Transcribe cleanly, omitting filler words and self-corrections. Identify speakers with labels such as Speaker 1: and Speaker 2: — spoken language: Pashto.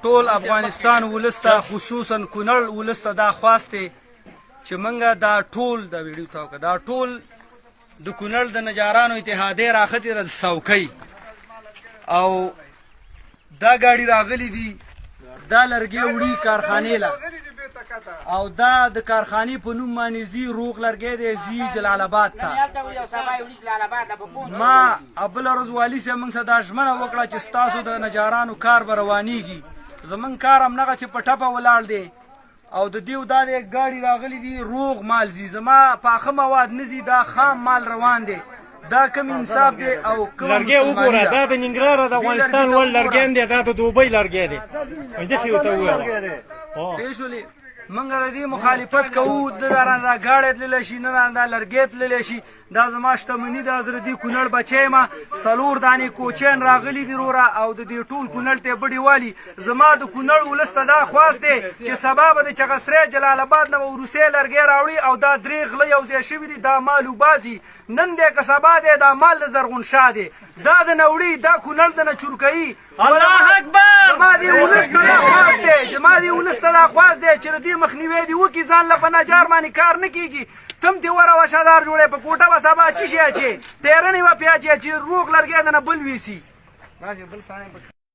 Speaker 1: ټول افغانستان ولس ته خصوصا کونړ ولس ته دا خواست دی چې موږ دا ټول د ویډیو تاوکه دا ټول د کونړ د نجارانو اتحادیې راختې د څوکۍ او دا ګاډي راغلي دي دا لرګي وړي کارخانې له او دا د کارخانې په نوم باندې زی روغ لرګی دی زی جلال آباد ته ما بله ورځ والي صاحب موږ سره دا ژمنه وکړه چې ستاسو د نجارانو کار به روانېږي زموږ کار همدغه چې په ټپه ولاړ دی او د دیو دا دی ګاډي راغلي دي روغ مال ځي زما پاخه مواد نه ځي دا خام مال روان دی دا کوم انصاف دی او کوم
Speaker 2: لرګی وګوره دا د ننګرهار او د افغانستان وړ لرګی دی دا د دوبۍ لرګی دی داسې ورته وویل
Speaker 1: پوه شولې موږ د دې مخالفت کوو د رانه دا ګاډی تللی شي نه رانه دا لرګی تللی شي دا زما شتمني ده زه د دې کونړ بچی یم 4 دانې کوچیان راغلي دي وروره او د دې ټول کونړ ته بډې والي زما د کونړ ولس ته دا خواست دی چې سبا به د چغسرۍ جلال آباد نه به وروسۍ لرګی راوړي او دا درې غله یو ځای شوي دي دا مال وباسي نن دی که سبا دی دا مال د زرغون شاه دی دا د نه وړي دا کونړ د نه چورکوي
Speaker 2: الله اکبر
Speaker 1: زما دې ولس ته دا خواست دی زما دې ولس ته دا خواست دی چې د دې مخنیوی دې وکړي ځان له په نجار باندې کار نه کېږي تم دې وره وشادار جوړی په کوټه به سبا چی شي اچې ټیرنې به پې اچې چې روغ لرګی د نه بل ویسي